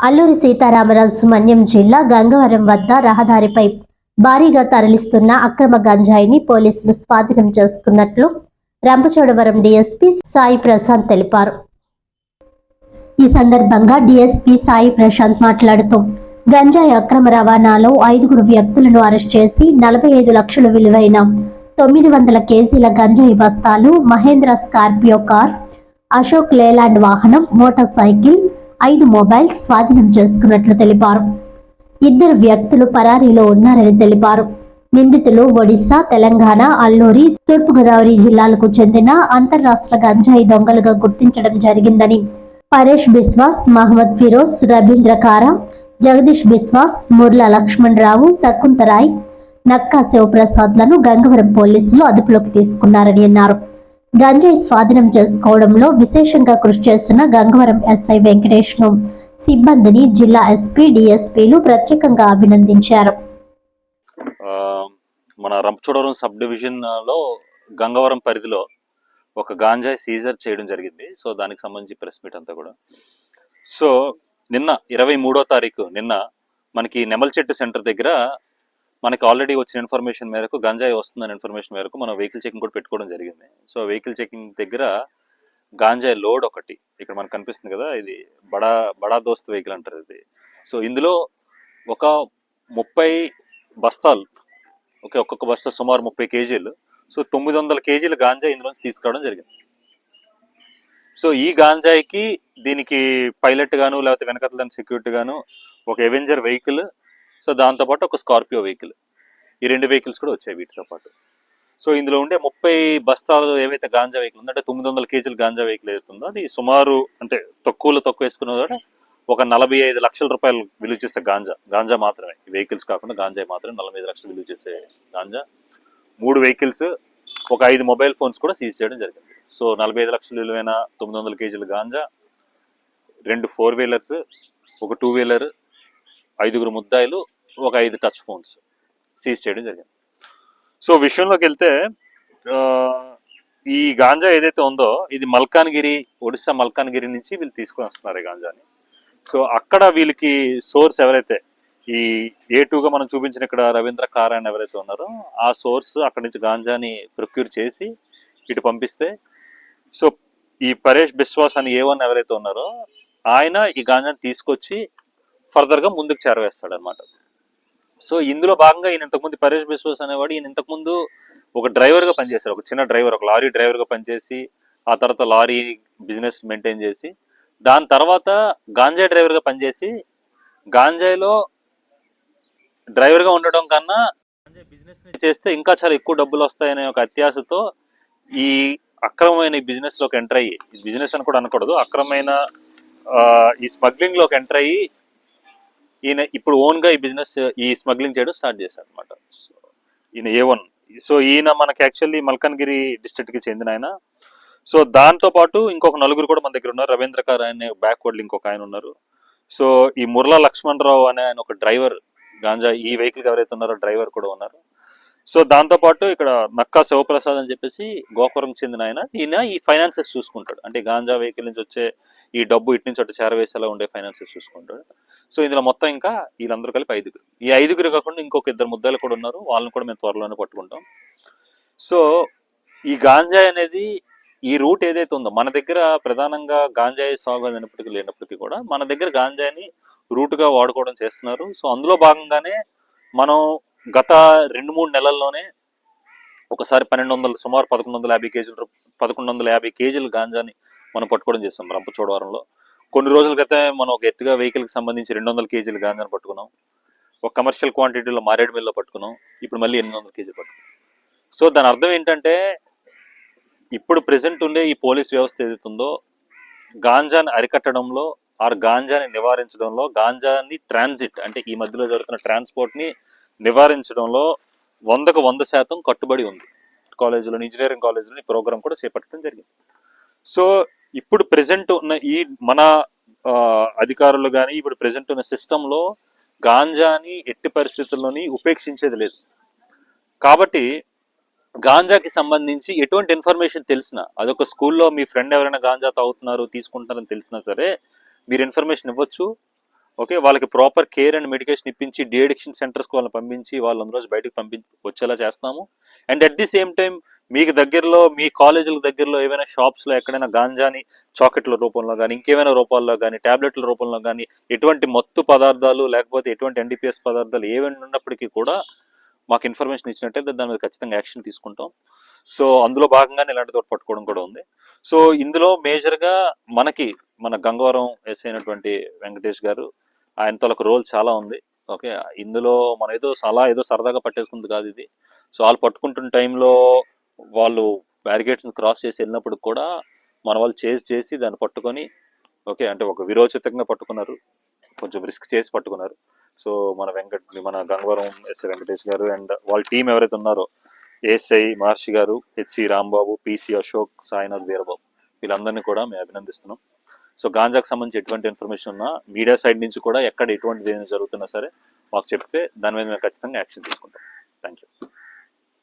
అల్లూరి సీతారామరాజు మన్యం జిల్లా గంగవరం వద్ద రహదారిపై భారీగా తరలిస్తున్న అక్రమ గంజాయిని పోలీసులు స్వాధీనం చేసుకున్నట్లు రంపచోడవరం డీఎస్పీ సాయి ప్రశాంత్ తెలిపారు. ఈ సందర్భంగా డీఎస్పీ సాయి ప్రశాంత్ మాట్లాడుతూ గంజాయి అక్రమ రవాణాలో 5 వ్యక్తులను అరెస్ట్ చేసి 45 లక్షల విలువైన 900 కేజీల గంజాయి బస్తాలు, Mahindra Scorpio car, Ashok Leyland వాహనం, మోటార్ సైకిల్, 5 మొబైల్స్ స్వాధీనం చేసుకున్నట్లు తెలిపారు. 2 వ్యక్తులు పరారీలో ఉన్నారని తెలిపారు. నిందితులు ఒడిశా, తెలంగాణ, అల్లూరి, తూర్పుగోదావరి జిల్లాలకు చెందిన అంతర్రాష్ట్ర గంజాయి దొంగలుగా గుర్తించడం జరిగిందని, పరేష్ బిస్వాస్, మహమ్మద్ ఫిరోజ్, రవీంద్ర కారా, జగదీష్ బిస్వాస్, ముర్ల లక్ష్మణ్ రావు, శకుంతరాయ్, నక్కా శివప్రసాద్లను గంగవరం పోలీసులు అదుపులోకి తీసుకున్నారని అన్నారు. గంజాయి స్వాధీనం చేసుకోవడంలో విశేషంగా కృషి చేసిన గంగవరం ఎస్ఐ వెంకటేష్ ను, సిబ్బందిని జిల్లా ఎస్పీ, డిఎస్పీలు ప్రత్యేకంగా అభినందించారు. మన రంపచోడవరం సబ్ డివిజన్ లో గంగవరం పరిధిలో ఒక గాంజాయి సీజర్ చేయడం జరిగింది. సో దానికి సంబంధించి ప్రెస్ మీట్ అంతా కూడా. సో నిన్న 23వ తారీఖు నిన్న మనకి నెమల్చెట్టు సెంటర్ దగ్గర మనకి ఆల్రెడీ వచ్చిన ఇన్ఫర్మేషన్ మేరకు గంజాయి వస్తుందనే ఇన్ఫర్మేషన్ మేరకు మనం వెహికల్ చెకింగ్ కూడా పెట్టుకోవడం జరిగింది. సో వెహికల్ చెకింగ్ దగ్గర గాంజాయి లోడ్ ఒకటి ఇక్కడ మనకు కనిపిస్తుంది కదా, ఇది బడా దోస్త్ వెహికల్ అంటారు ఇది. సో ఇందులో ఒక 30 బస్తాలు, ఒక్కొక్క బస్తా సుమారు 30 కేజీలు, సో 900 కేజీల గాంజాయి ఇందులోంచి తీసుకురావడం జరిగింది. సో ఈ గాంజాయికి దీనికి పైలట్ గాను లేకపోతే వెనకతల దాని సెక్యూరిటీ గాను ఒక ఎవెంజర్ వెహికల్, సో దాంతోపాటు ఒక స్కార్పియో వెహికల్, ఈ 2 వెహికల్స్ కూడా వచ్చాయి వీటితో పాటు. సో ఇందులో ఉండే 30 బస్తాలు ఏవైతే గాంజా వెహికల్ ఉందో, అంటే 900 కేజీల గాంజా వెహికల్ ఏదైతుందో అది సుమారు అంటే తక్కువ వేసుకున్న ఒక 45 లక్షల రూపాయలు విలువ చేసే గాంజా మాత్రమే. వెహికల్స్ కాకుండా గాంజా మాత్రమే 45 లక్షలు విలువ చేసే గాంజా. 3 వెహికల్స్, ఒక 5 మొబైల్ ఫోన్స్ కూడా సీజ్ చేయడం జరిగింది. సో 45 లక్షల విలువైన 900 కేజీల గాంజా, 2 4 వీలర్స్, ఒక 2 వీలర్, 5 ముద్దాయిలు, ఒక 5 టచ్ ఫోన్స్ సీజ్ చేయడం జరిగింది. సో విషయంలోకి వెళ్తే ఈ గాంజా ఏదైతే ఉందో ఇది మల్కాన్గిరి, ఒడిశా మల్కాన్గిరి నుంచి వీళ్ళు తీసుకొని వస్తున్నారు ఈ గాంజాని. సో అక్కడ వీళ్ళకి సోర్స్ ఎవరైతే ఈ A2గా మనం చూపించిన ఇక్కడ రవీంద్ర కారా అని ఎవరైతే ఉన్నారో ఆ సోర్స్ అక్కడి నుంచి గాంజాని ప్రొక్యూర్ చేసి ఇటు పంపిస్తే, సో ఈ పరేష్ బిస్వాస్ అని A1 ఎవరైతే ఉన్నారో ఆయన ఈ గాంజాని తీసుకొచ్చి ఫర్దర్గా ముందుకు చేరవేస్తాడు అనమాట. సో ఇందులో భాగంగా ఈయన ఇంతకుముందు పరేష్ బిస్వాస్ అనేవాడు, ఈయన ఇంతకుముందు ఒక డ్రైవర్గా పనిచేశారు, ఒక చిన్న డ్రైవర్, ఒక లారీ డ్రైవర్గా పనిచేసి ఆ తర్వాత లారీ బిజినెస్ మెయింటైన్ చేసి దాని తర్వాత గాంజాయి డ్రైవర్గా పనిచేసి గాంజాయిలో డ్రైవర్గా ఉండడం కన్నా బిజినెస్ చేస్తే ఇంకా చాలా ఎక్కువ డబ్బులు వస్తాయనే ఒక అత్యాశతో ఈ అక్రమమైన ఈ బిజినెస్లోకి ఎంటర్ అయ్యి, బిజినెస్ అని కూడా అనకూడదు, అక్రమమైన ఈ స్మగ్లింగ్లోకి ఎంటర్ అయ్యి ఈయన ఇప్పుడు ఓన్గా ఈ స్మగ్లింగ్ చేయడం స్టార్ట్ చేశాడు అనమాట. సో ఈయన A1. సో ఈయన మనకి యాక్చువల్లీ మల్కన్గిరి డిస్ట్రిక్ట్కి చెందిన ఆయన. సో దాంతో పాటు ఇంకొక 4 కూడా మన దగ్గర ఉన్నారు. రవీంద్ర కార్ అనే బ్యాక్వర్డ్ ఇంకొక ఆయన ఉన్నారు. సో ఈ ముర్లా లక్ష్మణ్ రావు అనే ఆయన ఒక డ్రైవర్, గాంజా ఈ వెహికల్కి ఎవరైతే ఉన్నారో డ్రైవర్ కూడా ఉన్నారు. సో దాంతోపాటు ఇక్కడ నక్కా శివప్రసాద్ అని చెప్పేసి గోకురంకి చెందిన ఆయన, ఈయన ఈ ఫైనాన్సెస్ చూసుకుంటాడు. అంటే గాంజా వెహికల్ నుంచి వచ్చే ఈ డబ్బు ఇటు నుంచి అటు చేరవేసేలా ఉండే ఫైనాన్సెస్ చూసుకుంటాడు. సో ఇందులో మొత్తం ఇంకా వీళ్ళందరూ కలిపి 5. ఈ 5 కాకుండా ఇంకొక 2 ముద్దాయిలు కూడా ఉన్నారు, వాళ్ళని కూడా మేము త్వరలోనే పట్టుకుంటాం. సో ఈ గాంజాయి అనేది ఈ రూట్ ఏదైతే ఉందో మన దగ్గర ప్రధానంగా గాంజాయి సాగు అయినప్పటికీ లేనప్పటికీ కూడా మన దగ్గర గాంజాయిని రూట్గా వాడుకోవడం చేస్తున్నారు. సో అందులో భాగంగానే మనం గత 2-3 నెలల్లోనే ఒకసారి సుమారు 1150 కేజీల గాంజాని మనం పట్టుకోవడం చేస్తాం రంపచోడవరంలో. కొన్ని రోజుల క్రితమే మనం ఒక ఎట్టుగా వెహికల్కి సంబంధించి 200 కేజీల గాంజాని పట్టుకున్నాం. ఒక కమర్షియల్ క్వాంటిటీలో మారేడుమిల్లో పట్టుకున్నాం. ఇప్పుడు మళ్ళీ 800 కేజీలు పట్టుకున్నాం. సో దాని అర్థం ఏంటంటే ఇప్పుడు ప్రెసెంట్ ఉండే ఈ పోలీస్ వ్యవస్థ ఏదైతుందో గాంజాని అరికట్టడంలో, గాంజాని నివారించడంలో, గాంజాని ట్రాన్సిట్ అంటే ఈ మధ్యలో జరుగుతున్న ట్రాన్స్పోర్ట్ని నివారించడంలో 100కు 100% కట్టుబడి ఉంది. కాలేజీలో, ఇంజనీరింగ్ కాలేజీలో ఈ ప్రోగ్రామ్ కూడా చేపట్టడం జరిగింది. సో ఇప్పుడు ప్రెసెంట్ ఉన్న ఈ మన అధికారులు కానీ ఇప్పుడు ప్రెసెంట్ ఉన్న సిస్టంలో గాంజాని ఎట్టి పరిస్థితుల్లోని ఉపేక్షించేది లేదు. కాబట్టి గాంజాకి సంబంధించి ఎటువంటి ఇన్ఫర్మేషన్ తెలిసినా, అదొక స్కూల్లో మీ ఫ్రెండ్ ఎవరైనా గాంజా తాగుతున్నారు తీసుకుంటున్నారని తెలిసినా సరే మీరు ఇన్ఫర్మేషన్ ఇవ్వచ్చు. ఓకే, వాళ్ళకి ప్రాపర్ కేర్ అండ్ మెడికేషన్ ఇప్పించి డి అడిక్షన్ సెంటర్స్కి వాళ్ళని పంపించి వాళ్ళు అందులో బయటకు వచ్చేలా చేస్తాము. And at the same time మీకు దగ్గరలో మీ కాలేజీల దగ్గరలో ఏవైనా షాప్స్లో ఎక్కడైనా గాంజాని చాక్లెట్ల రూపంలో కానీ ఇంకేమైనా రూపాల్లో కానీ ట్యాబ్లెట్ల రూపంలో కానీ ఎటువంటి మత్తు పదార్థాలు లేకపోతే ఎటువంటి ఎన్డీపీఎస్ పదార్థాలు ఏమైనా ఉన్నప్పటికీ కూడా మాకు ఇన్ఫర్మేషన్ ఇచ్చినట్టయితే దాని మీద ఖచ్చితంగా యాక్షన్ తీసుకుంటాం. సో అందులో భాగంగానే ఇలాంటి తోటి పట్టుకోవడం కూడా ఉంది. సో ఇందులో మేజర్గా మన గంగవరం ఎస్ఐ అయినటువంటి వెంకటేష్ గారు, ఆయనతో ఒక రోల్ చాలా ఉంది. ఓకే, ఇందులో మనం ఏదో సరదాగా పట్టేసుకుంది కాదు ఇది. సో వాళ్ళు పట్టుకుంటున్న టైంలో వాళ్ళు బ్యారికేడ్స్ క్రాస్ చేసి వెళ్ళినప్పుడు కూడా మన వాళ్ళు చేసి దాన్ని పట్టుకొని, ఓకే, అంటే ఒక విరోచితంగా పట్టుకున్నారు, కొంచెం రిస్క్ చేసి పట్టుకున్నారు. సో మన గంగవరం ఎస్ఐ వెంకటేష్ గారు అండ్ వాళ్ళ టీం ఎవరైతే ఉన్నారో ఏఎస్ఐ మహర్షి గారు, హెచ్సి రాంబాబు, పిసి అశోక్, సాయినాథ్ వీరబాబు, వీళ్ళందరినీ కూడా మేము అభినందిస్తున్నాం. సో గాంజాకు సంబంధించి ఎటువంటి ఇన్ఫర్మేషన్ ఉన్నా మీడియా సైడ్ నుంచి కూడా ఎక్కడ ఎటువంటిది ఏమైనా జరుగుతున్నా సరే మాకు చెప్తే దాని మీద మేము ఖచ్చితంగా యాక్షన్ తీసుకుంటాం. Thank you.